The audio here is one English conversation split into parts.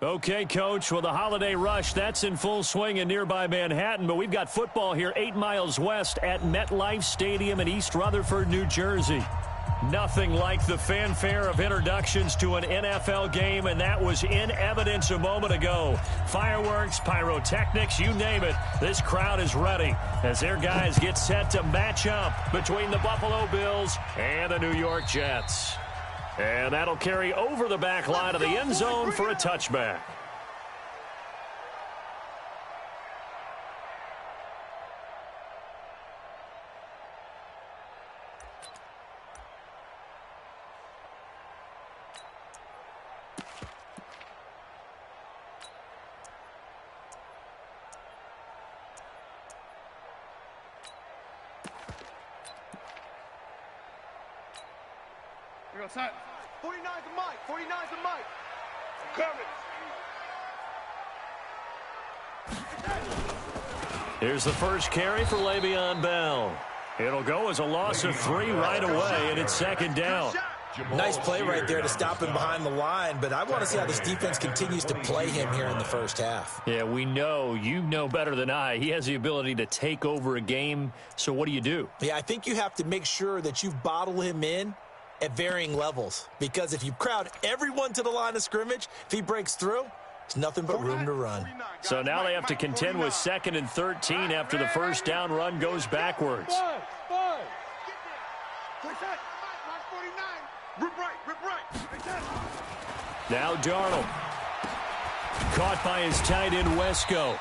Okay, Coach, well, the holiday rush, that's in full swing in nearby Manhattan, but we've got football here 8 miles west at MetLife Stadium in East Rutherford, New Jersey. Nothing like the fanfare of introductions to an NFL game, and that was in evidence a moment ago. Fireworks, pyrotechnics, you name it, this crowd is ready as their guys get set to match up between the Buffalo Bills and the New York Jets. And that'll carry over the back line of the end zone for a touchback. Here goes Hunt. 49's a Mike. 49's a Mike. Coverage. Here's the first carry for Le'Veon Bell. It'll go as a loss of 3 right away, and it's second down. Nice play right there to stop him behind the line, but I want to see how this defense continues to play him here in the first half. Yeah, we know. You know better than I. He has the ability to take over a game, so what do you do? Yeah, I think you have to make sure that you bottle him in at varying levels, because if you crowd everyone to the line of scrimmage, if he breaks through, it's nothing but room to run. So now they have to contend with 2nd and 13 after the first down run goes backwards. Now Darnold. Caught by his tight end, Wesco.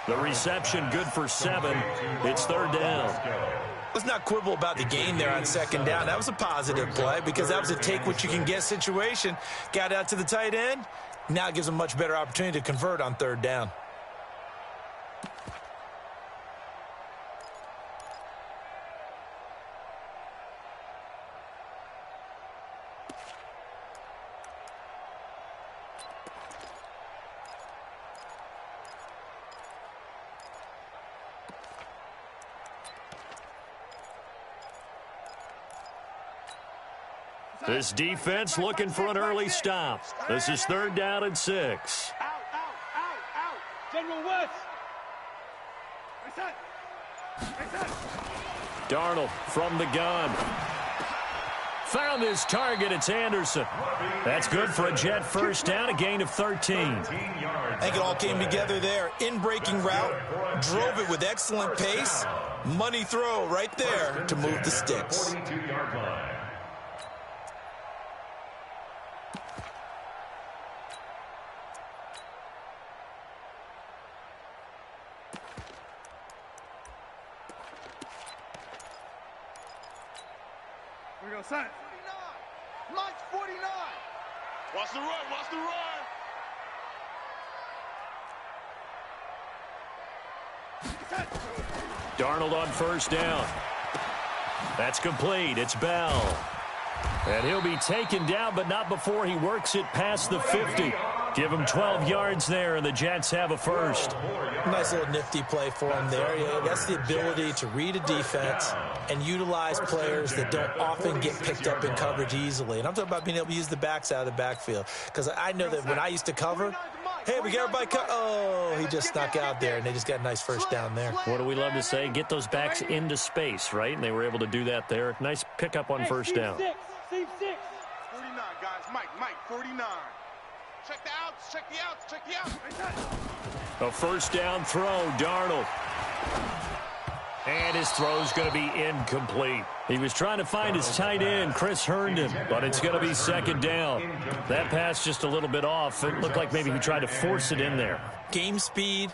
The reception good for 7. It's 3rd down. Let's not quibble about the gain there on 2nd down. That was a positive play because that was a take-what-you-can-get situation. Got out to the tight end. Now it gives him a much better opportunity to convert on 3rd down. This defense looking for an early stop. This is 3rd down and 6. Out. General West. Darnold from the gun. Found his target. It's Anderson. That's good for a Jet first down, a gain of 13. I think it all came together there. In-breaking route, drove it with excellent pace. Money throw right there to move the sticks. Here we go, son. 49. Mike's 49. Watch the run. Darnold on first down. That's complete. It's Bell. And he'll be taken down, but not before he works it past the 50. Give him 12 yards there, and the Jets have a first. Nice little nifty play for him there. Yeah, that's the ability to read a defense and utilize players that don't often get picked up in coverage easily. And I'm talking about being able to use the backs out of the backfield. Because I know that when I used to cover, hey, we got everybody oh, he just snuck out there, and they just got a nice first down there. What do we love to say? Get those backs into space, right? And they were able to do that there. Nice pickup on first down. 49, guys. Mike, 49. Check the outs. A first down throw, Darnold. And his throw's going to be incomplete. He was trying to find his tight end, Chris Herndon, but it's going to be second down. That pass just a little bit off. It looked like maybe he tried to force it in there. Game speed,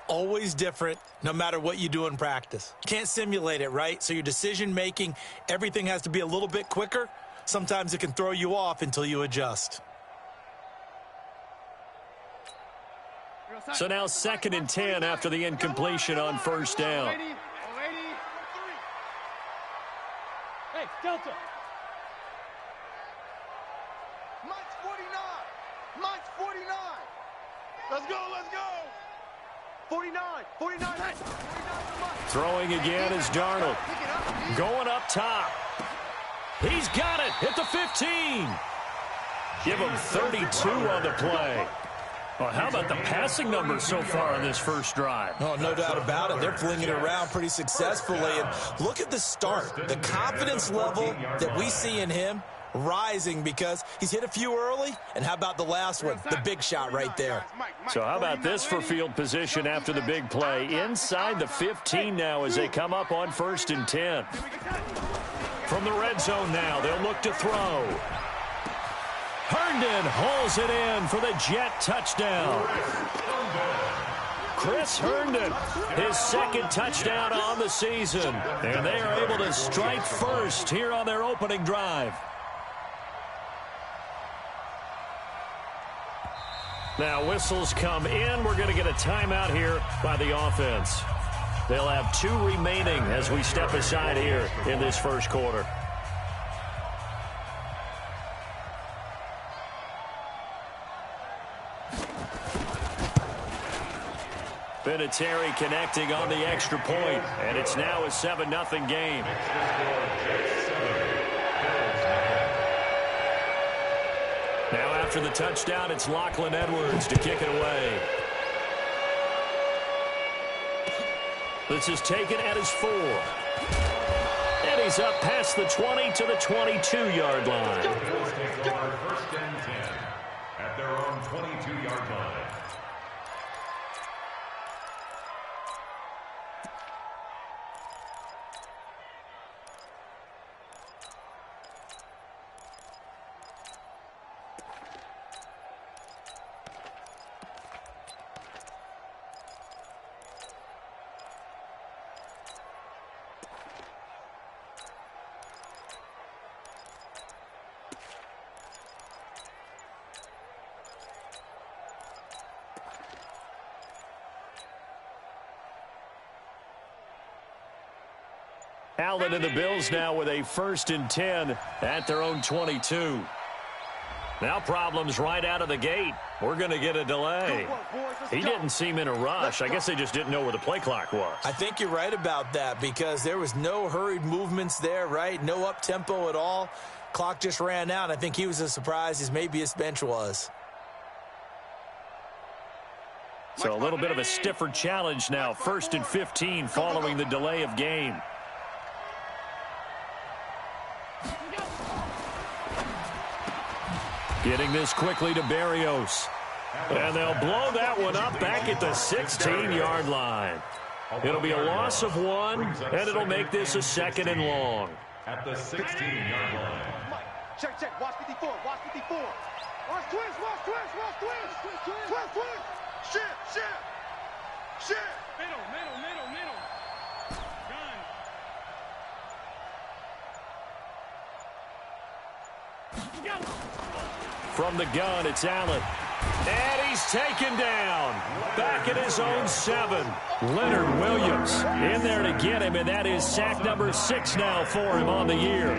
always different, no matter what you do in practice. Can't simulate it, right? So your decision-making, everything has to be a little bit quicker. Sometimes it can throw you off until you adjust. So now 2nd and 10 after the incompletion on first down. Hey, Delta. Mike's 49. Let's go. 49. Throwing again is Darnold. Going up top. He's got it at the 15. Give him 32 on the play. Well, how about the passing numbers so far on this first drive? Oh, no doubt about it. They're flinging it around pretty successfully. And look at the start. The confidence level that we see in him rising because he's hit a few early. And how about the last one? The big shot right there. So how about this for field position after the big play? Inside the 15 now as they come up on 1st and 10. From the red zone now, they'll look to throw. Herndon hauls it in for the Jet touchdown. Chris Herndon, his 2nd touchdown on the season. And they are able to strike first here on their opening drive. Now whistles come in. We're going to get a timeout here by the offense. They'll have 2 remaining as we step aside here in this first quarter. Vinatieri connecting on the extra point, and it's now a 7-0 game. Now after the touchdown, it's Lachlan Edwards to kick it away. This is taken at his 4. And he's up past the 20 to the 22-yard line. First and 10 at their own 22-yard line. Allen and the Bills now with a 1st and 10 at their own 22. Now problems right out of the gate. We're going to get a delay. He didn't seem in a rush. I guess they just didn't know where the play clock was. I think you're right about that because there was no hurried movements there, right? No up-tempo at all. Clock just ran out. I think he was as surprised as maybe his bench was. So a little bit of a stiffer challenge now. 1st and 15 following the delay of game. Getting this quickly to Berrios. And they'll blow that one up back at the 16-yard line. It'll be a loss of 1, and it'll make this a 2nd and long. At the 16-yard line. Check, check. Watch 54. Watch 54. Watch twist. Watch twist. Watch twist. Twist, twist. Shit. Middle. Gun. From the gun, it's Allen. And he's taken down. Back at his own 7. Leonard Williams in there to get him, and that is sack number 6 now for him on the year.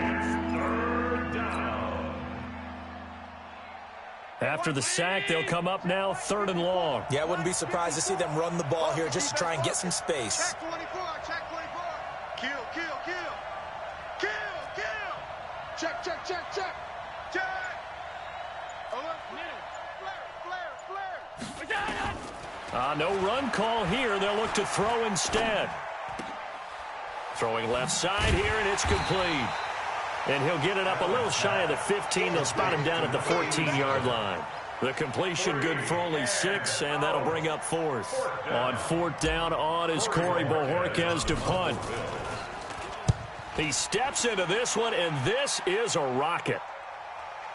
After the sack, they'll come up now 3rd and long. Yeah, I wouldn't be surprised to see them run the ball here just to try and get some space. Check 24. Check 24. Kill. Check. No run call here. They'll look to throw instead. Throwing left side here, and it's complete. And he'll get it up a little shy of the 15. They'll spot him down at the 14-yard line. The completion good for only 6, and that'll bring up 4th. On 4th down, on is Corey Bojorquez to punt. He steps into this one, and this is a rocket.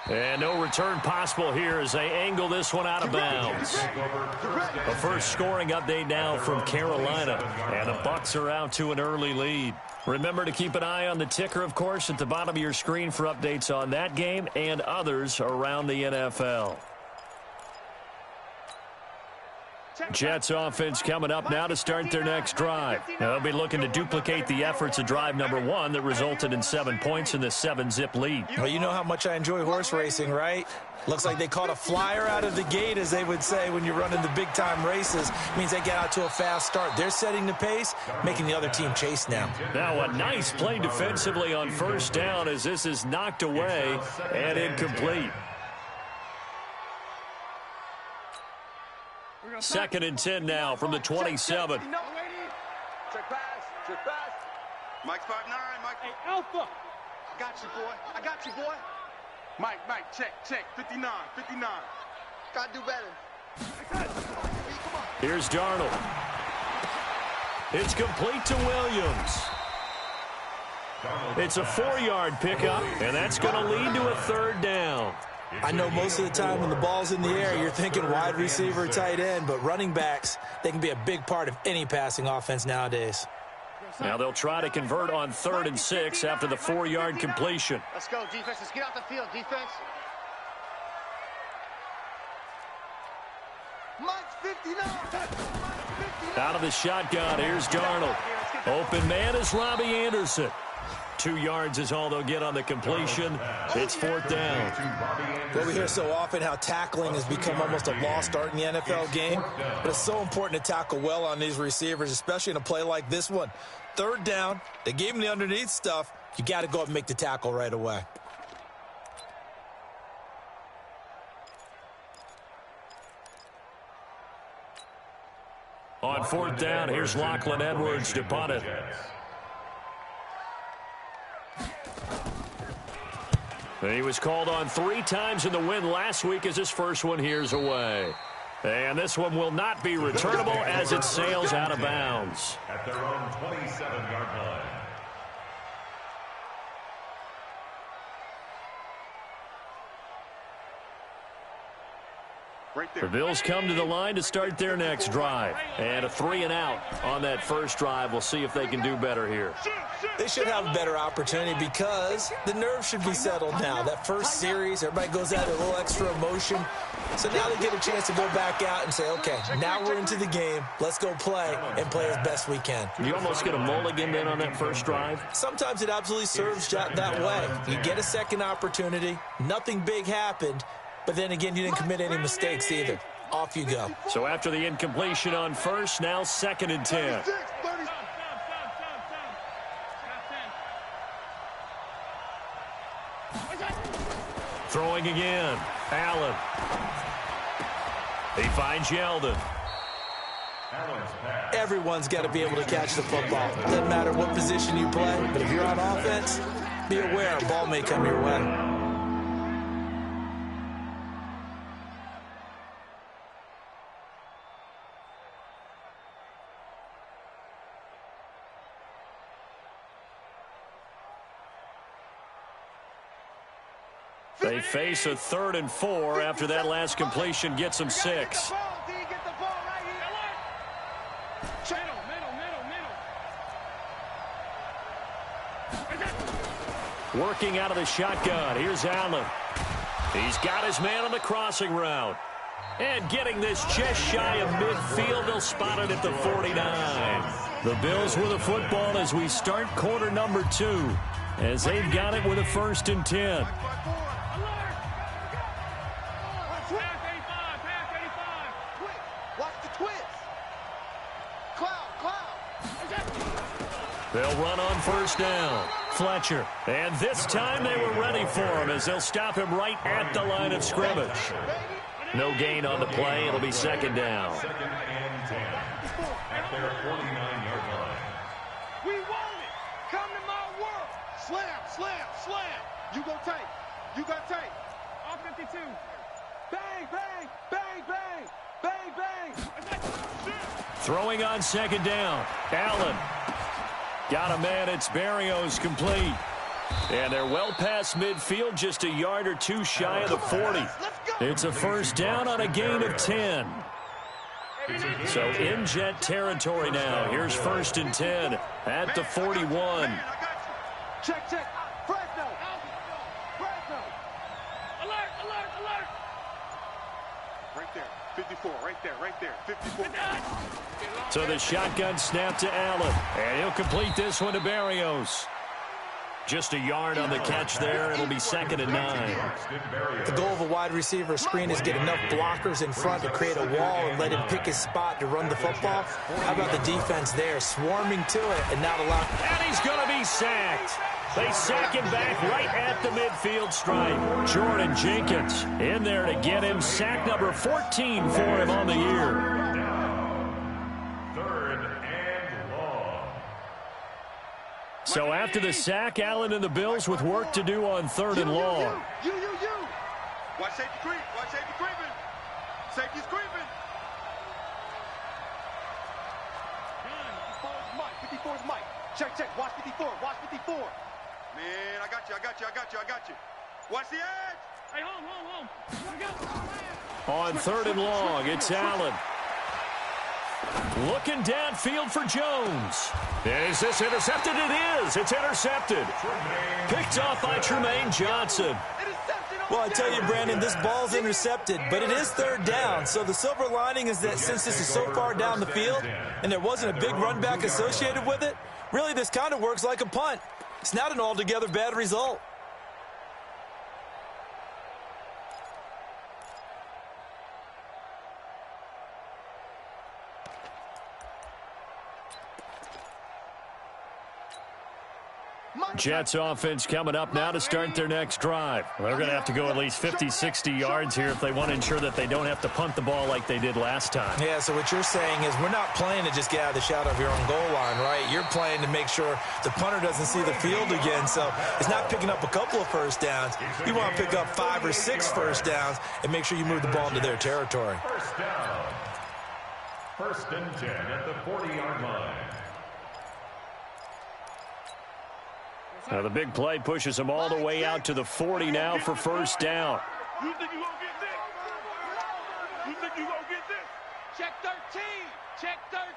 And no return possible here as they angle this one out of bounds. A first scoring update now from Carolina. And the Bucs are out to an early lead. Remember to keep an eye on the ticker, of course, at the bottom of your screen for updates on that game and others around the NFL. Jets offense coming up now to start their next drive. Now they'll be looking to duplicate the efforts of drive number 1 that resulted in 7 points in the 7-zip lead. Well, you know how much I enjoy horse racing, right? Looks like they caught a flyer out of the gate, as they would say when you're running the big-time races. It means they get out to a fast start. They're setting the pace, making the other team chase now. Now a nice play defensively on 1st down as this is knocked away and incomplete. 2nd and 10 now from the 27. Check pass. Check pass. Mike's 5'9". Mike. Hey, Alpha. I got you, boy. I got you, boy. Mike, check. 59. Gotta do better. Here's Darnold. It's complete to Williams. It's a 4-yard pickup, and that's going to lead to a 3rd down. I know most of the time when the ball's in the air, you're thinking wide receiver, tight end, but running backs, they can be a big part of any passing offense nowadays. Now they'll try to convert on 3rd and 6 after the 4-yard completion. Let's go, defense. Let's get out the field, defense. Mike's 59. Out of the shotgun, here's Darnold. Open man is Robbie Anderson. 2 yards is all they'll get on the completion. It's 4th down. Well, we hear so often how tackling has become almost a lost art in the NFL game, but it's so important to tackle well on these receivers, especially in a play like this one. 3rd down, they gave him the underneath stuff. You got to go up and make the tackle right away. On 4th down, here's Lachlan Edwards to punt it. He was called on 3 times in the win last week as his first one here's away. And this one will not be returnable as it sails out of bounds. At their own 27-yard line. Right there. The Bills come to the line to start their next drive. And a 3-and-out on that first drive. We'll see if they can do better here. They should have a better opportunity because the nerves should be settled now. That first series, everybody goes out a little extra emotion. So now they get a chance to go back out and say, okay, now we're into the game. Let's go play and play as best we can. You almost get a mulligan then on that first drive? Sometimes it absolutely serves that way. You get a second opportunity. Nothing big happened. But then again, you didn't commit any mistakes either. Off you go. So after the incompletion on first, now 2nd and 10. Throwing again. Allen. He finds Yeldon. Everyone's got to be able to catch the football. Doesn't matter what position you play, but if you're on offense, be aware a ball may come your way. They face a 3rd and 4 after that last completion gets them 6. Working out of the shotgun. Here's Allen. He's got his man on the crossing route. And getting this just shy of midfield, they'll spot it at the 49. The Bills with the football as we start quarter number 2. As they've got it with a 1st and 10. They'll run on 1st down. Fletcher. And this time they were ready for him as they'll stop him right at the line of scrimmage. No gain on the play. It'll be 2nd down. 2nd and 10 at their 49-yard line. We want it. Come to my world. Slam. You go tight. You got tight. All 52. Bang, bang, bang, bang, bang, bang. Throwing on 2nd down. Allen. Got a man. It's Berrios complete. And they're well past midfield, just a yard or 2 shy of the 40. It's a 1st down on a gain of 10. So in Jet territory now. Here's 1st and 10 at the 41. Check. Fresno. Alert. Right there. 54. Right there. 54. So the shotgun snap to Allen. And he'll complete this one to Berrios. Just a yard on the catch there. It'll be 2nd and 9. The goal of a wide receiver screen is get enough blockers in front to create a wall and let him pick his spot to run the football. How about the defense there, swarming to it and not allowing... And he's going to be sacked. They sack him back right at the midfield stripe. Jordan Jenkins in there to get him. Sack number 14 for him on the year. So after the sack, Allen and the Bills with work to do on 3rd and long. You. Watch safety creep. Watch safety creeping. Safety's creeping. 54's Mike. Check. Watch 54. Watch 54. Man, I got you. Watch the edge. Hey, home. On 3rd and long, it's Allen. Looking downfield for Jones. Is this intercepted? It is. It's intercepted. Picked off by Tremaine Johnson. Well, I tell you, Brandon, this ball's intercepted, but it is 3rd down. So the silver lining is that since this is so far down the field and there wasn't a big run back associated with it, really this kind of works like a punt. It's not an altogether bad result. Jets offense coming up now to start their next drive. They're going to have to go at least 50, 60 yards here if they want to ensure that they don't have to punt the ball like they did last time. Yeah, so what you're saying is we're not playing to just get out of the shadow of your own goal line, right? You're playing to make sure the punter doesn't see the field again. So it's not picking up a couple of first downs. You want to pick up 5 or 6 first downs and make sure you move the ball into their territory. First down. 1st and 10 at the 40-yard line. Now the big play pushes them all the way out to the 40 now for 1st down. You think you gonna get this? You think you gonna get this? Check 13.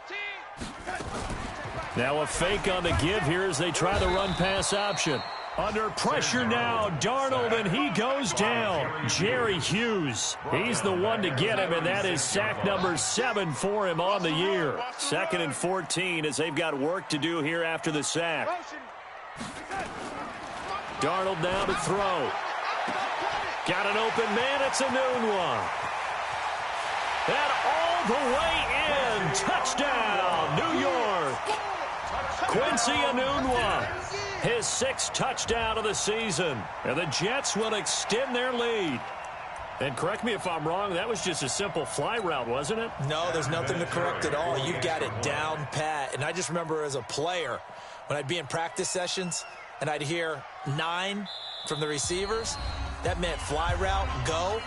Now a fake on the give here as they try the run-pass option. Under pressure now, Darnold, and he goes down. Jerry Hughes, he's the one to get him, and that is sack number 7 for him on the year. 2nd and 14 as they've got work to do here after the sack. Darnold now to throw. Got an open man. It's Enunwa. And all the way in. Touchdown, New York. Quincy Enunwa, his 6th touchdown of the season. And the Jets will extend their lead. And correct me if I'm wrong, that was just a simple fly route, wasn't it? No, there's nothing to correct at all. You've got it down pat. And I just remember as a player, when I'd be in practice sessions and I'd hear 9 from the receivers, that meant fly route, go.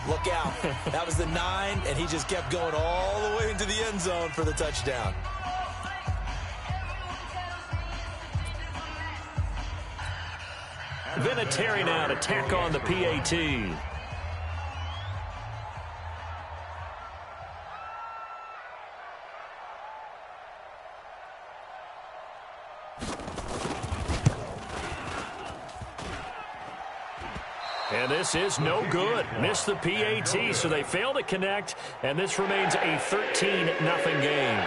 Look out. That was the 9, and he just kept going all the way into the end zone for the touchdown. Vinatieri now to tack on the PAT. And this is no good. Missed the PAT, so they fail to connect, and this remains a 13-0 game.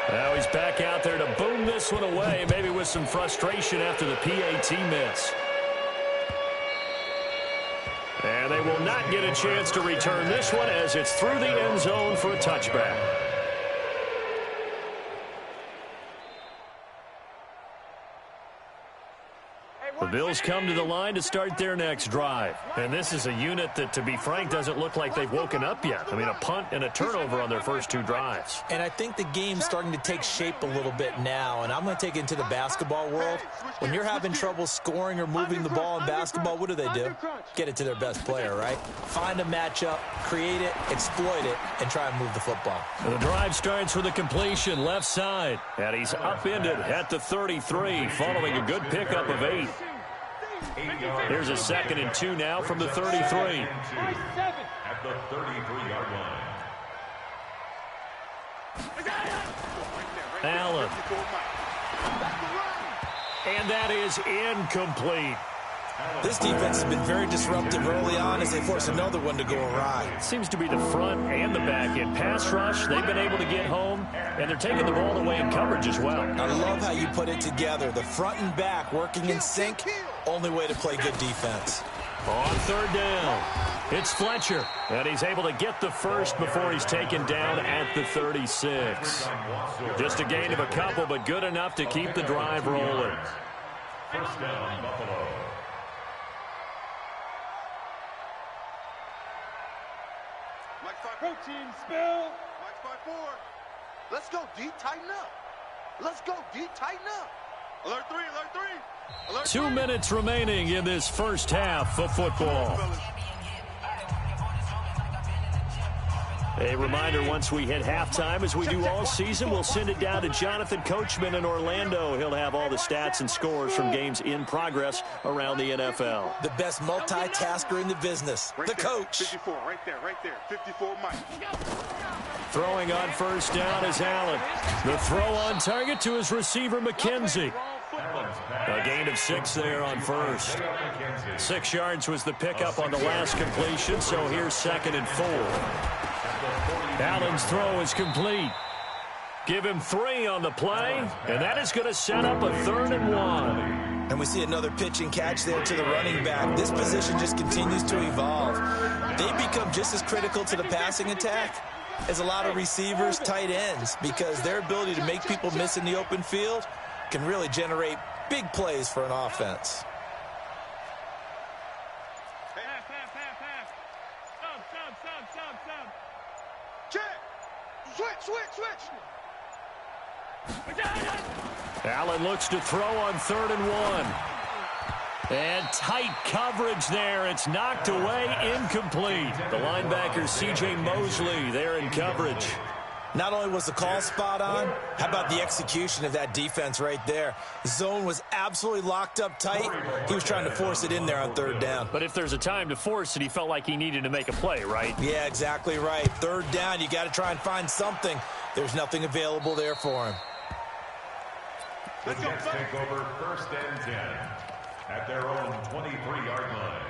Now he's back out there to boom this one away, maybe with some frustration after the PAT miss. And they will not get a chance to return this one as it's through the end zone for a touchback. The Bills come to the line to start their next drive. And this is a unit that, to be frank, doesn't look like they've woken up yet. I mean, a punt and a turnover on their first 2 drives. And I think the game's starting to take shape a little bit now. And I'm going to take it into the basketball world. When you're having trouble scoring or moving the ball in basketball, what do? Get it to their best player, right? Find a matchup, create it, exploit it, and try and move the football. The drive starts with a completion left side. And he's upended at the 33 following a good pickup of 8. Here's a 2nd and 2 now from the 33. At the 33-yard line. Allen. And that is incomplete. This defense has been very disruptive early on as they force another one to go awry. Seems to be the front and the back end. Pass rush, they've been able to get home, and they're taking the ball away in coverage as well. I love how you put it together. The front and back working in sync, only way to play good defense. On 3rd down, it's Fletcher, and he's able to get the first before he's taken down at the 36. Just a gain of a couple, but good enough to keep the drive rolling. First down, Buffalo. Protein spill. Mike's 5-4. Let's go, D. Tighten up. Let's go, D. Tighten up. Alert 3, alert 3. Alert 2 3. minutes remaining in this first half of football. A reminder, once we hit halftime, as we do all season, we'll send it down to Jonathan Coachman in Orlando. He'll have all the stats and scores from games in progress around the NFL. The best multitasker in the business, the coach. 54, right there, 54, Mike. Throwing on first down is Allen. The throw on target to his receiver, McKenzie. A gain of 6 there on first. 6 yards was the pickup on the last completion, so here's 2nd and 4. Allen's throw is complete. Give him 3 on the play, and that is going to set up a 3rd and 1. And we see another pitch and catch there to the running back. This position just continues to evolve. They become just as critical to the passing attack as a lot of receivers, tight ends, because their ability to make people miss in the open field can really generate big plays for an offense. Switch. Allen looks to throw on 3rd and 1. And tight coverage there. It's knocked away, incomplete. The linebacker, C.J. Mosley, there in coverage. Not only was the call spot on, how about the execution of that defense right there? The zone was absolutely locked up tight. He was trying to force it in there on 3rd down. But if there's a time to force it, he felt like he needed to make a play, right? Yeah, exactly right. 3rd down, you got to try and find something. There's nothing available there for him. The Jets take over 1st and 10 at their own 23-yard line.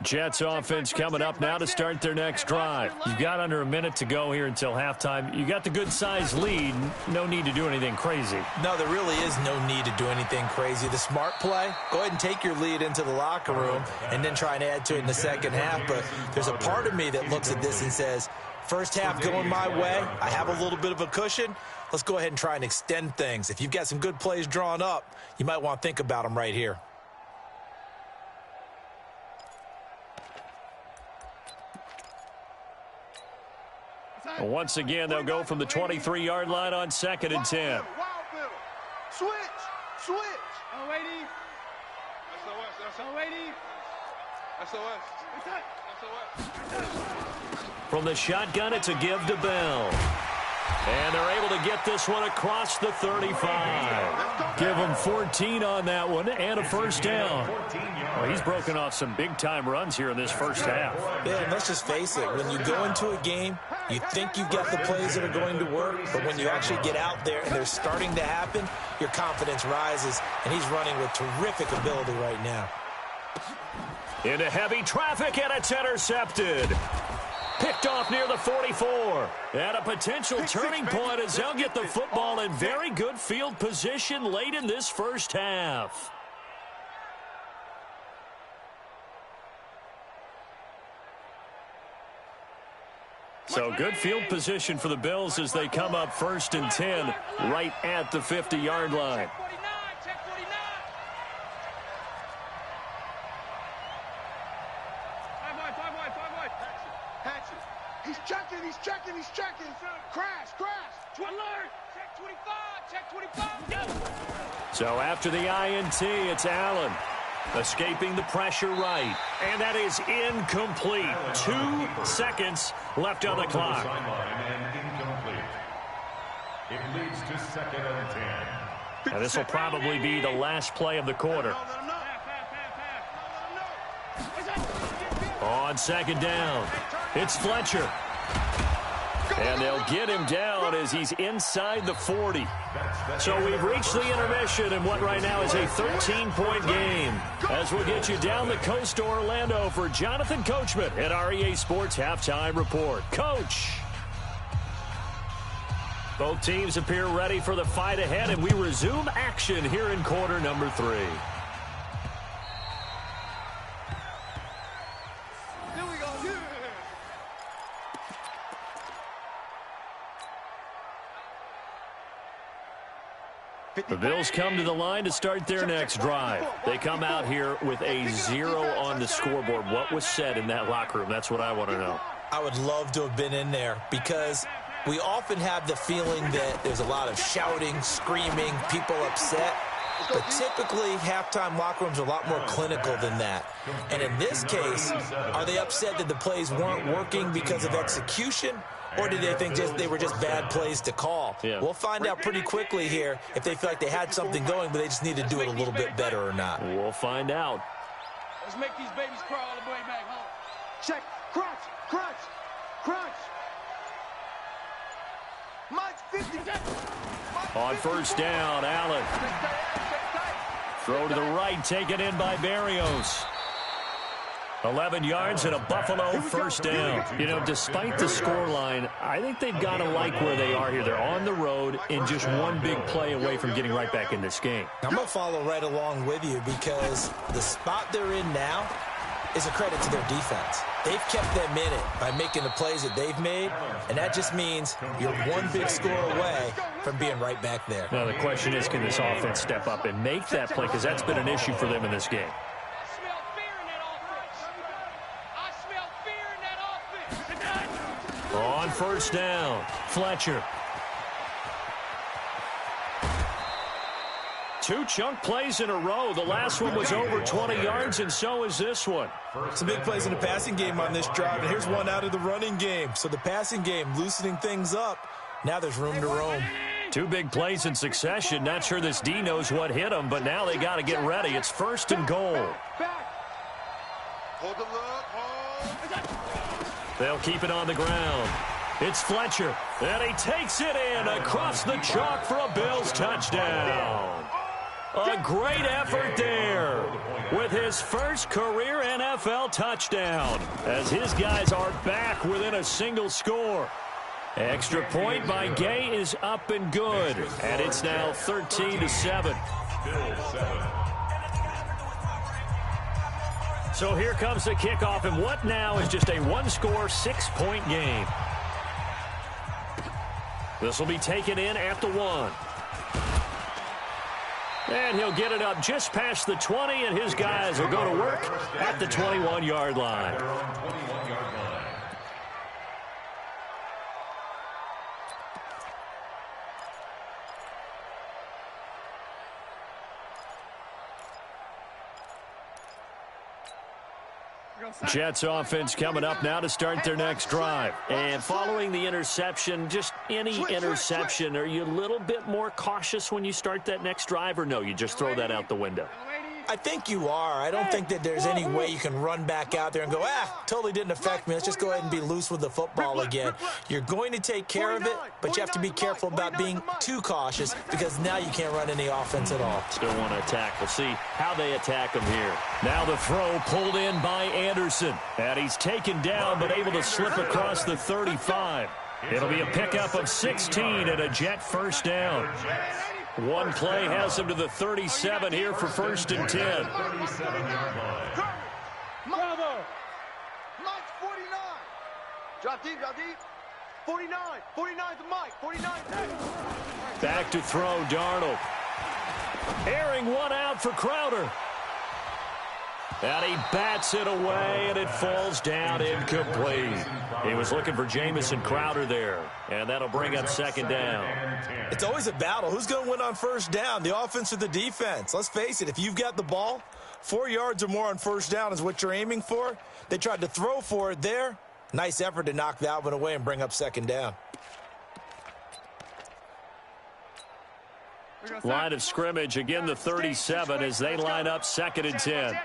Jets offense coming up now to start their next drive. You've got under a minute to go here until halftime. You got the good-sized lead. No need to do anything crazy. No, there really is no need to do anything crazy. The smart play, go ahead and take your lead into the locker room and then try and add to it in the second half. But there's a part of me that looks at this and says, first half going my way, I have a little bit of a cushion. Let's go ahead and try and extend things. If you've got some good plays drawn up, you might want to think about them right here. Once again, they'll go from the 23-yard line on 2nd and 10. Switch. Oh, lady. SOS. From the shotgun, it's a give to Bell. And they're able to get this one across the 35. Give him 14 on that one and a first down. Well, he's broken off some big-time runs here in this first half. Yeah, and let's just face it. When you go into a game, you think you've got the plays that are going to work, but when you actually get out there and they're starting to happen, your confidence rises, and he's running with terrific ability right now. Into heavy traffic, and it's intercepted. Picked off near the 44. And a potential turning point as they'll get the football in very good field position late in this first half. So good field position for the Bills as they come up 1st and 10 right at the 50-yard line. Check 49. Five wide. Hatchet. He's checking. Crash. Alert. Check 25. Go. So after the INT, it's Allen. Escaping the pressure right. And that is incomplete. 2 seconds left on the clock. It leads to 2nd and 10. And this will probably be the last play of the quarter. On 2nd down, it's Fletcher. And they'll get him down as he's inside the 40. So we've reached the intermission in what right now is a 13-point game. As we'll get you down the coast to Orlando for Jonathan Coachman at our EA Sports Halftime Report. Coach! Both teams appear ready for the fight ahead, and we resume action here in quarter number 3. The Bills come to the line to start their next drive. They come out here with a 0 on the scoreboard. What was said in that locker room? That's what I want to know. I would love to have been in there because we often have the feeling that there's a lot of shouting, screaming, people upset. But typically, halftime locker rooms are a lot more clinical than that. And in this case, are they upset that the plays weren't working because of execution? Or did they think they were just bad plays to call? Yeah. We'll find out pretty quickly here if they feel like they had something going, but they just need to do it a little bit better or not. We'll find out. Let's make these babies crawl all the way back home. Check. Crunch. Crunch. Crunch. Mine's 50. On first down, Allen. Throw to the right, taken in by Berrios. 11 yards and a Buffalo first down. You know, despite the scoreline, I think they've got to like where they are here. They're on the road and just one big play away from getting right back in this game. I'm going to follow right along with you because the spot they're in now is a credit to their defense. They've kept them in it by making the plays that they've made, and that just means you're one big score away from being right back there. Now, the question is, can this offense step up and make that play? Because that's been an issue for them in this game. On first down, Fletcher. 2 chunk plays in a row. The last one was over 20 yards, and so is this one. Some big plays in the passing game on this drive, and here's one out of the running game. So the passing game loosening things up. Now there's room to roam. 2 big plays in succession. Not sure this D knows what hit them, but now they got to get ready. It's first and goal. Hold the look. They'll keep it on the ground. It's Fletcher, and he takes it in across the chalk for a Bills touchdown. A great effort there with his first career NFL touchdown as his guys are back within a single score. Extra point by Gay is up and good, and it's now 13-7. So here comes the kickoff, and what now is just a one-score, 6-point game. This will be taken in at the 1. And he'll get it up just past the 20, and his guys will go to work at the 21-yard line. Jets offense coming up now to start their next drive. And following the interception, just any interception, are you a little bit more cautious when you start that next drive, or no, you just throw that out the window? I think you are. I don't think that there's any way you can run back out there and go, totally didn't affect me. Let's just go ahead and be loose with the football again. You're going to take care of it, but you have to be careful about being too cautious because now you can't run any offense at all. Still want to attack. We'll see how they attack him here. Now the throw pulled in by Anderson. And he's taken down but able to slip across the 35. It'll be a pickup of 16 and a Jet first down. One play has him to the 37 here for first and 10. Bravo. Mike's 49. Drop deep, drop deep. 49. 49 to Mike. 49. Back to throw, Darnold. Airing one out for Crowder. And he bats it away, and it falls down incomplete. He was looking for Jamison Crowder there, and that'll bring up second down. It's always a battle. Who's going to win on first down, the offense or the defense? Let's face it, if you've got the ball, 4 yards or more on first down is what you're aiming for. They tried to throw for it there. Nice effort to knock that one away and bring up second down. Line of scrimmage, again the 37 as they line up second and 10.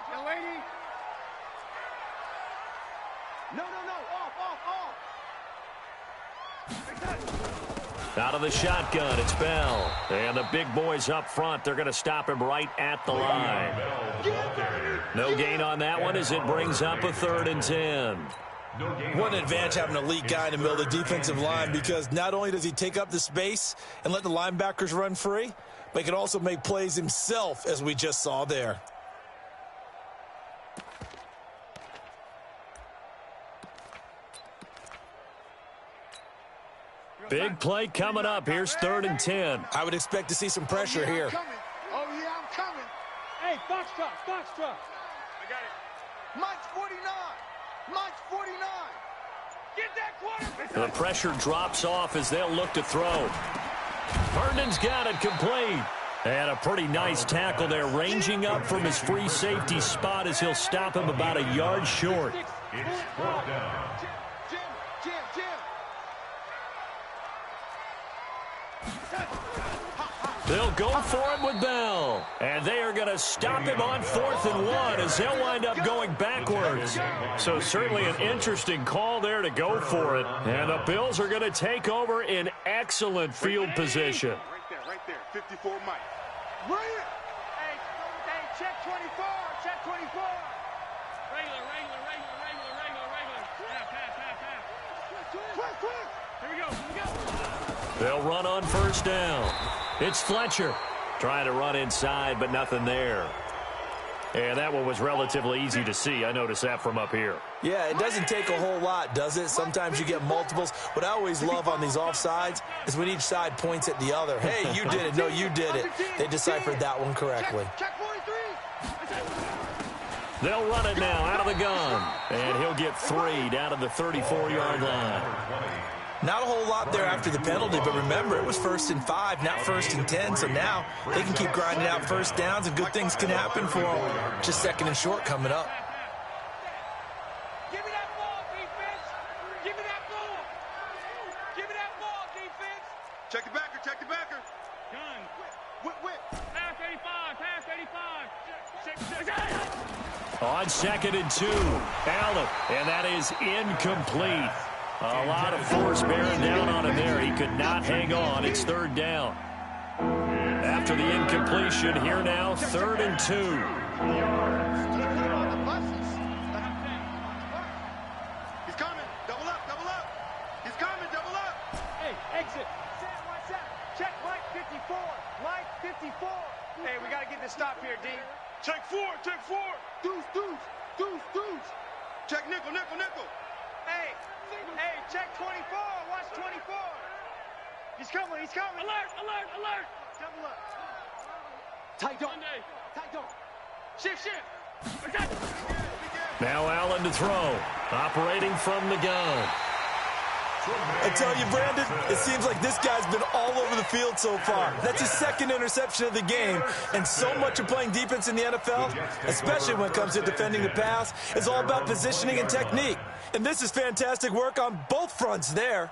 Out of the shotgun, it's Bell. And the big boys up front, they're going to stop him right at the line. No gain on that one as it brings up a 3rd and 10. One advantage having an elite guy in the middle of the defensive line because not only does he take up the space and let the linebackers run free, but he can also make plays himself, as we just saw there. Big play coming up. Here's 3rd and 10. I would expect to see some pressure here. Oh, yeah, I'm coming. Hey, Foxtrot. I got it. Mike's 49. Mike's 49. Get that quarterback. The pressure drops off as they'll look to throw. Herndon's got it complete. And a pretty nice tackle there, ranging up from his free safety spot as he'll stop him about a yard short. It's 4th down. Jim. They'll go for it with Bell. And they are going to stop him on 4th and 1 as they'll wind up going backwards. So certainly an interesting call there to go for it. And the Bills are going to take over in excellent field position. Right there. 54 Mike. Bring it. Hey, check 24. Check 24. Regular. Pass. Here we go. They'll run on 1st down. It's Fletcher trying to run inside, but nothing there. And that one was relatively easy to see. I noticed that from up here. Yeah, it doesn't take a whole lot, does it? Sometimes you get multiples. What I always love on these offsides is when each side points at the other. Hey, you did it. No, you did it. They deciphered that one correctly. Check 43. They'll run it now out of the gun. And he'll get 3 down to the 34-yard line. Not a whole lot there after the penalty, but remember, it was 1st and 5, not 1st and 10, so now they can keep grinding out 1st downs, and good things can happen for them. Just 2nd and short coming up. Give me that ball, defense. Give me that ball. Give me that ball, defense. Check the backer. Gun. Whip. Pass 85. On 2nd and 2, Allen, and that is incomplete. A lot of force bearing down on him there. He could not hang on. It's 3rd down. After the incompletion, here now, 3rd and 2. He's coming. Double up. He's coming. Double up. Hey, exit. Watch out. Check Mike 54. Mike 54. Hey, we got to get this stop here, D. Check 4. Deuce. Check nickel. Hey, check 24. Watch 24. He's coming. Alert. Double up. Tight don't. Shift. Now Allen to throw. Operating from the gun. I tell you, Brandon, it seems like this guy's been all over the field so far. That's his 2nd interception of the game, and so much of playing defense in the NFL, especially when it comes to defending the pass, is all about positioning and technique. And this is fantastic work on both fronts there.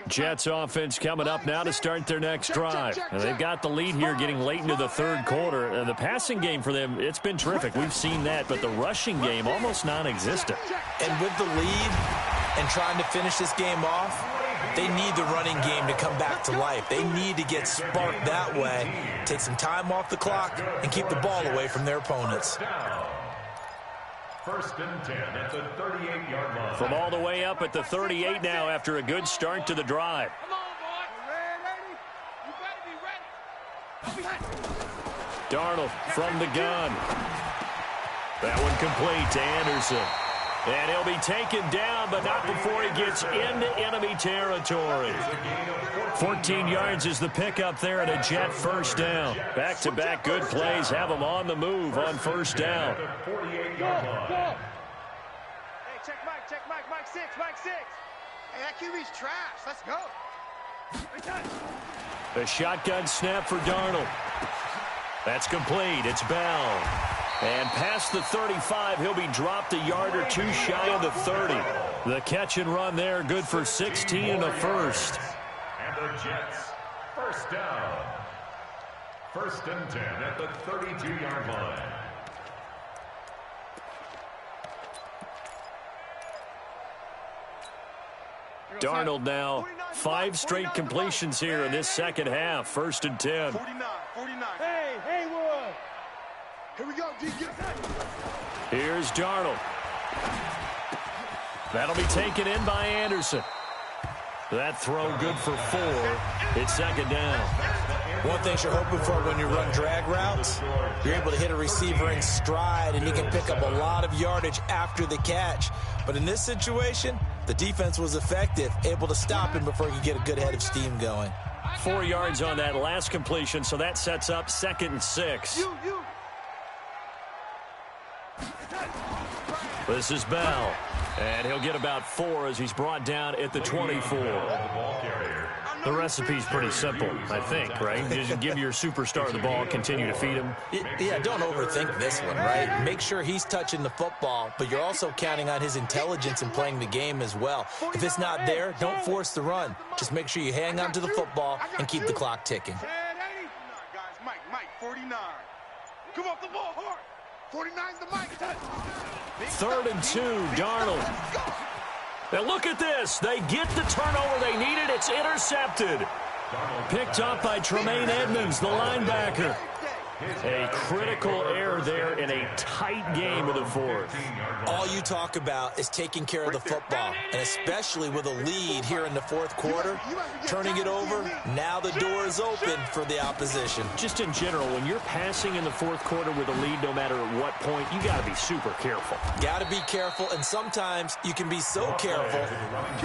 Jets offense coming up now to start their next drive. And they've got the lead here getting late into the 3rd quarter. And the passing game for them, it's been terrific. We've seen that, but the rushing game almost non-existent. And with the lead and trying to finish this game off, they need the running game to come back to life. They need to get sparked that way, take some time off the clock, and keep the ball away from their opponents. 1st and 10 at the 38-yard line. From all the way up at the 38 now after a good start to the drive. Come on, boy. You better be ready. Darnold from the gun. That one complete to Anderson. And he'll be taken down, but not before he gets into enemy territory. 14 yards is the pickup there and a Jet 1st down. Back-to-back good plays have him on the move on 1st down. Go. Hey, check Mike. Mike 6. Hey, that QB's trash. Let's go. The shotgun snap for Darnold. That's complete. It's Bell. And past the 35, he'll be dropped a yard or 2 shy of the 30. The catch and run there, good for 16 and a first. And the Jets, 1st down. 1st and 10 at the 32-yard line. Darnold now, 5 straight completions here in this second half. 1st and 10. 49. Hey, Haywood. Here we go, D. Here's Darnold. That'll be taken in by Anderson. That throw good for 4. It's 2nd down. One thing you're hoping for when you run drag routes, you're able to hit a receiver in stride, and you can pick up a lot of yardage after the catch. But in this situation, the defense was effective, able to stop him before he could get a good head of steam going. 4 yards on that last completion, so that sets up 2nd and 6. This is Bell, and he'll get about 4 as he's brought down at the 24. The recipe's pretty simple, I think, right? Just give your superstar the ball, continue to feed him. Yeah, don't overthink this one, right? Make sure he's touching the football, but you're also counting on his intelligence in playing the game as well. If it's not there, don't force the run. Just make sure you hang on to the football and keep the clock ticking. Guys, Mike, 49. Come off the ball hard. 49's the Mike. 3rd and 2, Darnold. Now look at this. They get the turnover they needed. It's intercepted. Picked up by Tremaine Edmonds, the linebacker. A critical error there in a tight game of the 4th. All you talk about is taking care of the football, and especially with a lead here in the 4th quarter, turning it over, now the door is open for the opposition. Just in general, when you're passing in the 4th quarter with a lead, no matter at what point, you got to be super careful. Got to be careful, and sometimes you can be so careful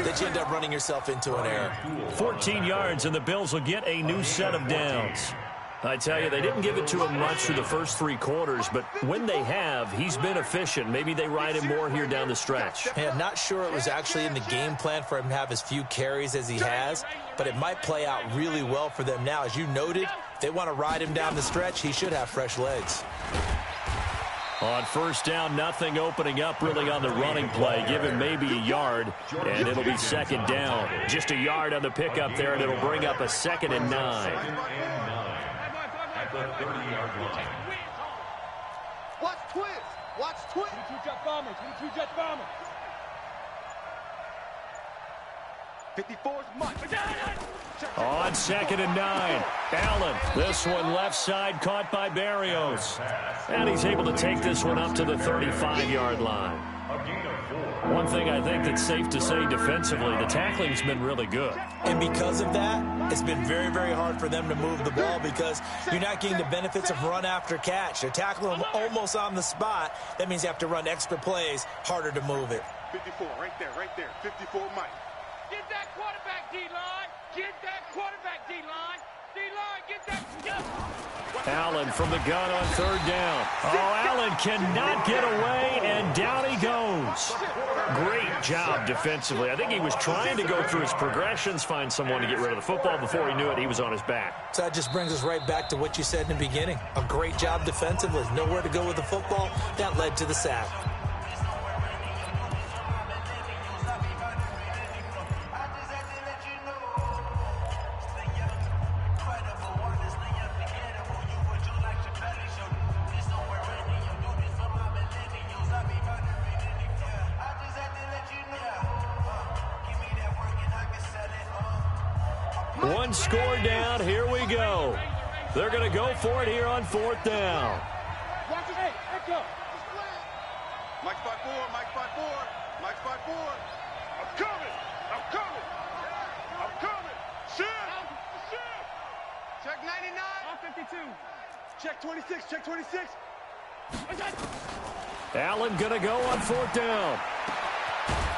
that you end up running yourself into an error. 14 yards, and the Bills will get a new set of downs. I tell you, they didn't give it to him much through the first 3 quarters, but when they have, he's been efficient. Maybe they ride him more here down the stretch. Yeah, not sure it was actually in the game plan for him to have as few carries as he has, but it might play out really well for them now. As you noted, if they want to ride him down the stretch, he should have fresh legs. On 1st down, nothing opening up really on the running play. Give him maybe a yard, and it'll be 2nd down. Just a yard on the pickup there, and it'll bring up a 2nd and 9. At the 30-yard line. Watch twist. Watch twist. 22 jet bombers. 22 jet bombers. 54's Mike. On 2nd and 9, Allen. This one left side caught by Berrios. And he's able to take this one up to the 35-yard line. One thing I think that's safe to say defensively, the tackling's been really good. And because of that, it's been very, very hard for them to move the ball because you're not getting the benefits of run after catch. They're tackling them almost on the spot. That means you have to run extra plays, harder to move it. 54, right there. 54 Mike. Get that quarterback, D-line. Get that quarterback, D-line. D-line, get that. Allen from the gun on 3rd down. Oh, Allen cannot get away, and down he goes. Great job defensively. I think he was trying to go through his progressions, find someone to get rid of the football. Before he knew it, he was on his back. So that just brings us right back to what you said in the beginning. A great job defensively. Nowhere to go with the football. That led to the sack. One score down. Here we go. They're going to go for it here on 4th down. Watch it. Hey, go. Mike 5-4. Mike 5-4. Mike 5-4. I'm coming. Shoot. Check 99. I'm 52. Check 26. Check 26. Allen going to go on 4th down.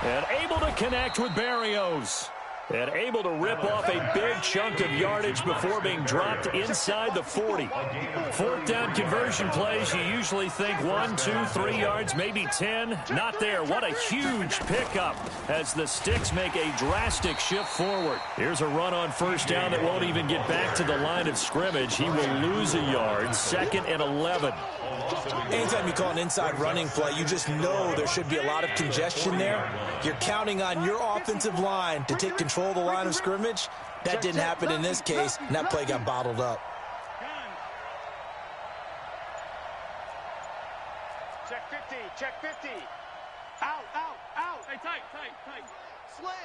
And able to connect with Berrios. And able to rip off a big chunk of yardage before being dropped inside the 40. 4th down conversion plays, you usually think 1, 2, 3 yards, maybe 10. Not there. What a huge pickup as the Sticks make a drastic shift forward. Here's a run on 1st down that won't even get back to the line of scrimmage. He will lose a yard. 2nd and 11. Anytime you call an inside running play, you just know there should be a lot of congestion there. You're counting on your offensive line to take control of the line of scrimmage. That didn't happen in this case, and that play got bottled up. Check 50. Check 50. Out. Hey, tight. Slam.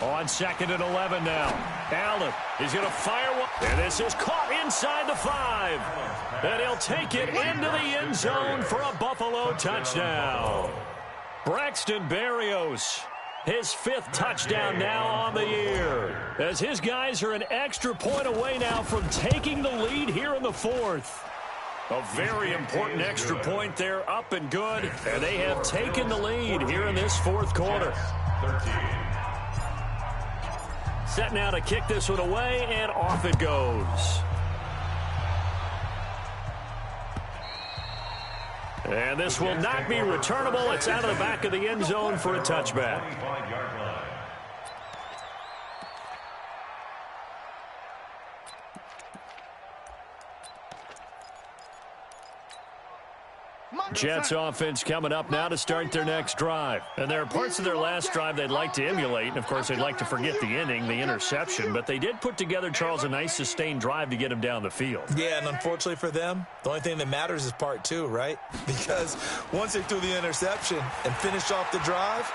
On 2nd and 11 now. Allen is going to fire one. And this is caught inside the 5. And he'll take it into the end zone for a Buffalo touchdown. Braxton Berrios. His 5th touchdown now on the year, as his guys are an extra point away now from taking the lead here in the 4th. A very important extra point there, up and good, and they have taken the lead here in this 4th quarter. 13. Set now to kick this one away, and off it goes. And this will not be returnable. It's out of the back of the end zone for a touchback. Jets offense coming up now to start their next drive. And there are parts of their last drive they'd like to emulate. And, of course, they'd like to forget the inning, the interception. But they did put together, Charles, a nice sustained drive to get him down the field. Yeah, and unfortunately for them, the only thing that matters is part 2, right? Because once they threw the interception and finished off the drive,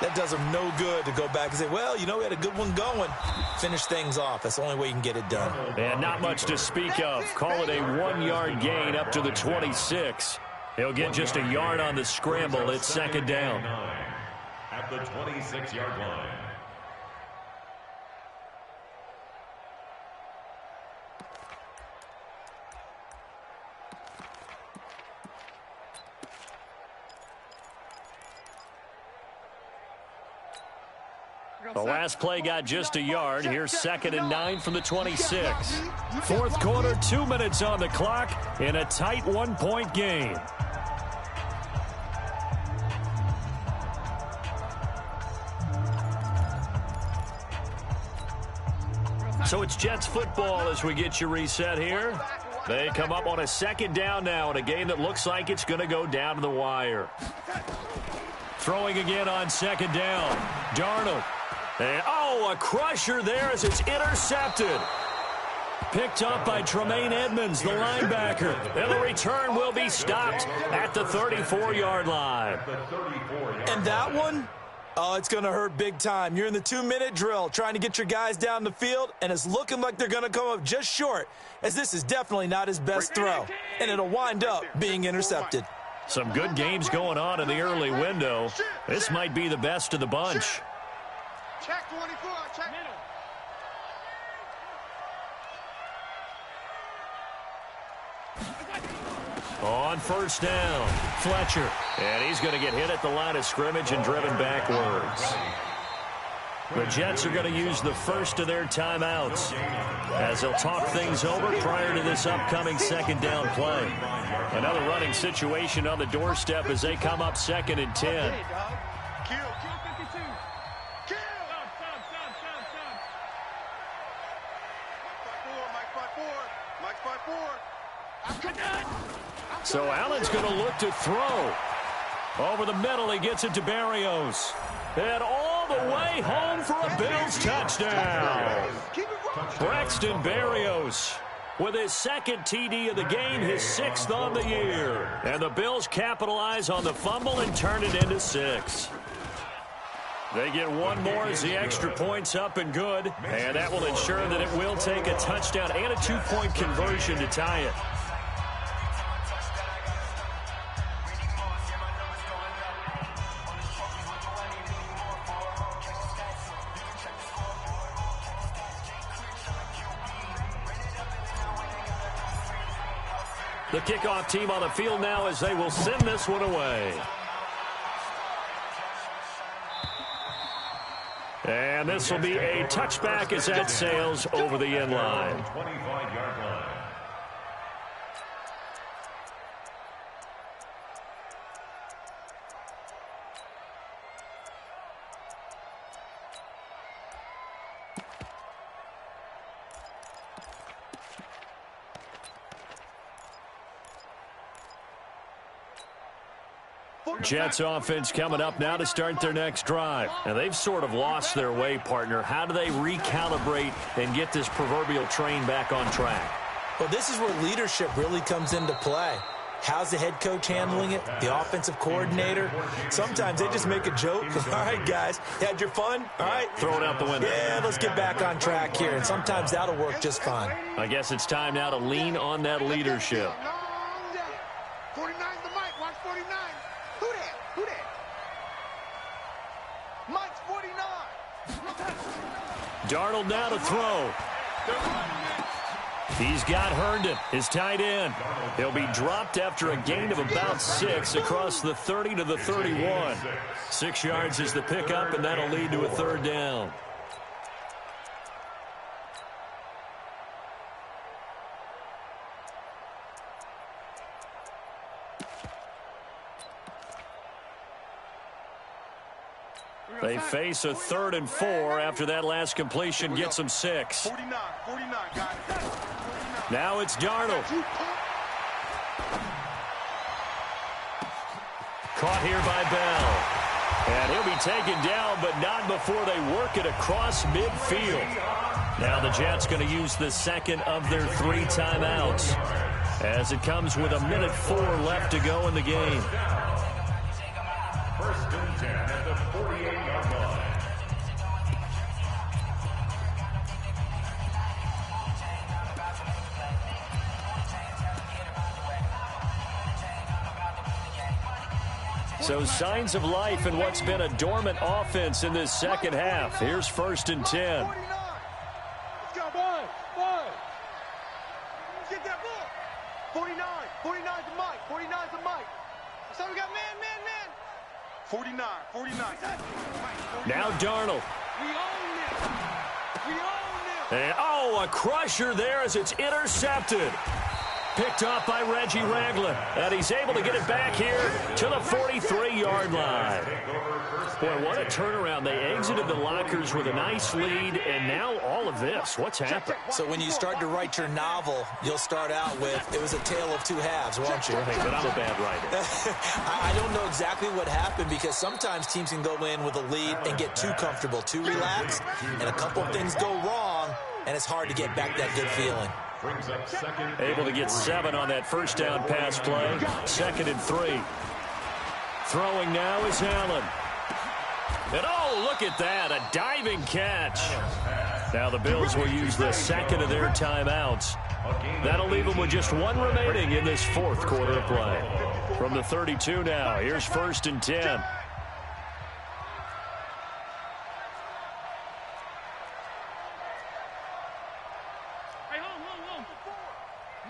that does them no good to go back and say, well, you know, we had a good one going. Finish things off. That's the only way you can get it done. And not much to speak of. Call it a 1-yard gain up to the 26. He'll get just a yard on the scramble. It's 2nd down. At the 26-yard line. The last play got just a yard. Here's 2nd and 9 from the 26. 4th quarter, 2 minutes on the clock in a tight 1-point game. So it's Jets football as we get you reset here. They come up on a 2nd down now in a game that looks like it's going to go down to the wire. Throwing again on 2nd down. Darnold. And, a crusher there as it's intercepted. Picked up by Tremaine Edmonds, the linebacker. And the return will be stopped at the 34-yard line. And that one? Oh, it's going to hurt big time. You're in the 2-minute drill trying to get your guys down the field, and it's looking like they're going to come up just short, as this is definitely not his best throw, and it'll wind up being intercepted. Some good games going on in the early window. This might be the best of the bunch. Check 24, check. On 1st down, Fletcher. And he's going to get hit at the line of scrimmage and driven backwards. The Jets are going to use the first of their timeouts as they'll talk things over prior to this upcoming 2nd down play. Another running situation on the doorstep as they come up 2nd and 10. So Allen's going to look to throw. Over the middle, he gets it to Berrios. And all the way home for a Bills touchdown. Braxton Berrios with his 2nd TD of the game, his 6th on the year. And the Bills capitalize on the fumble and turn it into 6. They get one more as the extra point's up and good. And that will ensure that it will take a touchdown and a 2-point conversion to tie it. The kickoff team on the field now as they will send this one away. And this will be a touchback as that sails over the end line. 25-yard line. Jets offense coming up now to start their next drive. And they've sort of lost their way, partner. How do they recalibrate and get this proverbial train back on track? Well, this is where leadership really comes into play. How's the head coach handling it? The offensive coordinator? Sometimes they just make a joke. All right, guys, you had your fun? All right. Throw it out the window. Yeah, let's get back on track here. And sometimes that'll work just fine. I guess it's time now to lean on that leadership. 49's the mic. Watch 49. Who that? Who that? Mike's Darnold now to throw. He's got Herndon, his tight end. He'll be dropped after a gain of about 6 across the 30 to the 31. 6 yards is the pickup, and that'll lead to a third down. They face a 3rd and 4 after that last completion gets them 6. 49, got it. 49. Now it's Darnold. Caught here by Bell. And he'll be taken down, but not before they work it across midfield. Now the Jets going to use the second of their 3 timeouts as it comes with 1:04 left to go in the game. First and 10 at the 48-yard line. So signs of life in what's been a dormant offense in this second half. Here's 1st and 10. 49. Let's go, boy. Get that ball. 49. 49's the mic. 49's the mic. So we got man. 49. Now Darnold. We own it. And, a crusher there as it's intercepted. Picked off by Reggie Ragland. And he's able to get it back here to the 43-yard line. Boy, what a turnaround. They exited the lockers with a nice lead, and now all of this. What's happened? So when you start to write your novel, you'll start out with, it was a tale of 2 halves, won't you? Right, but I'm a bad writer. I don't know exactly what happened because sometimes teams can go in with a lead and get too comfortable, too relaxed, and a couple of things go wrong, and it's hard to get back that good feeling. Able to get 7 on that first down pass play. 2nd and 3. Throwing now is Allen. And look at that, a diving catch. Now the Bills will use the second of their timeouts. That'll leave them with just 1 remaining in this 4th quarter of play. From the 32 now, here's 1st and 10.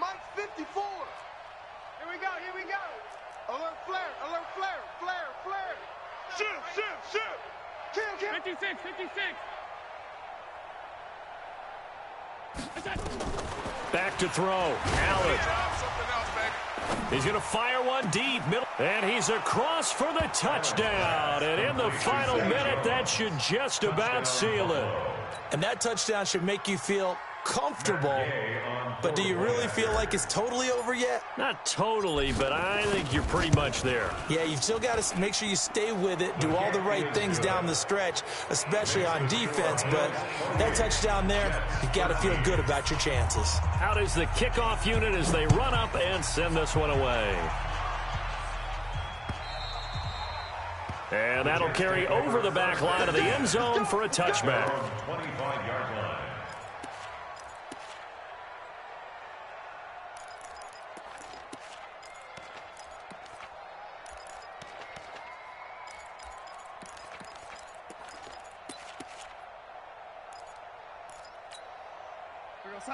Mike's 54. Here we go. Alert flare. Shoot. Kill. 56. Back to throw. Allen. He's going to fire one deep. Middle. And he's across for the touchdown. And in the final minute, that should just about seal it. And that touchdown should make you feel comfortable, but do you really feel like it's totally over yet? Not totally, but I think you're pretty much there. Yeah, you've still got to make sure you stay with it, do all the right things down the stretch, especially on defense, but that touchdown there, you've got to feel good about your chances. Out is the kickoff unit as they run up and send this one away. And that'll carry over the back line of the end zone for a touchback. 25-yard line.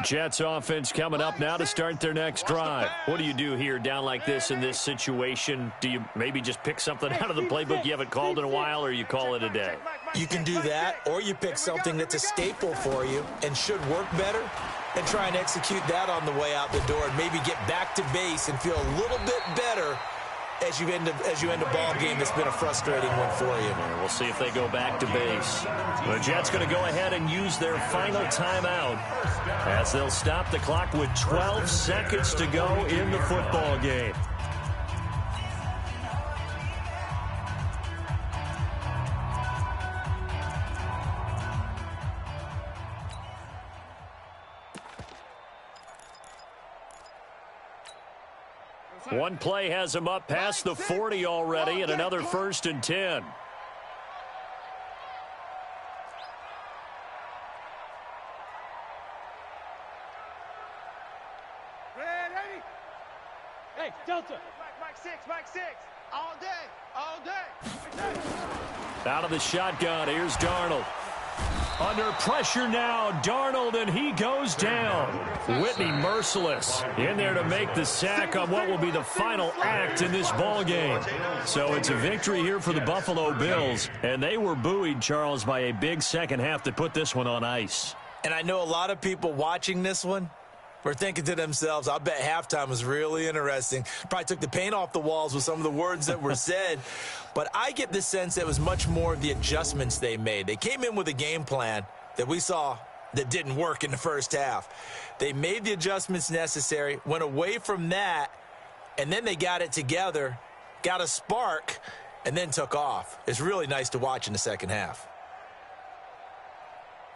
Jets offense coming up now to start their next drive. What do you do here down like this in this situation? Do you maybe just pick something out of the playbook you haven't called in a while, or you call it a day? You can do that, or you pick something that's a staple for you and should work better and try and execute that on the way out the door and maybe get back to base and feel a little bit better as you end a ball game that's been a frustrating one for you. We'll see if they go back to base. The Jets going to go ahead and use their final timeout as they'll stop the clock with 12 seconds to go in the football game. One play has him up past the 40 already, and another 1st and 10. Ready? Hey, Delta. Mike 6. All day. Out of the shotgun, here's Darnold. Under pressure now, Darnold, and he goes down. Whitney merciless in there to make the sack on what will be the final act in this ball game. So it's a victory here for the Buffalo Bills, and they were buoyed, Charles, by a big second half to put this one on ice. And I know a lot of people watching this one were thinking to themselves, I bet halftime was really interesting. Probably took the paint off the walls with some of the words that were said. But I get the sense that it was much more of the adjustments they made. They came in with a game plan that we saw that didn't work in the first half. They made the adjustments necessary, went away from that, and then they got it together, got a spark, and then took off. It's really nice to watch in the second half.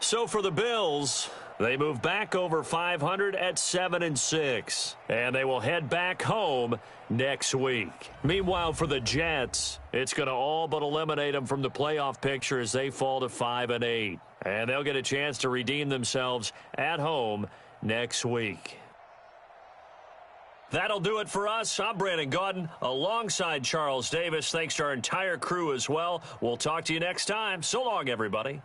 So for the Bills, they move back over 500 at 7-6, and they will head back home next week. Meanwhile, for the Jets, it's going to all but eliminate them from the playoff picture as they fall to 5-8, and they'll get a chance to redeem themselves at home next week. That'll do it for us. I'm Brandon Gaudin alongside Charles Davis. Thanks to our entire crew as well. We'll talk to you next time. So long, everybody.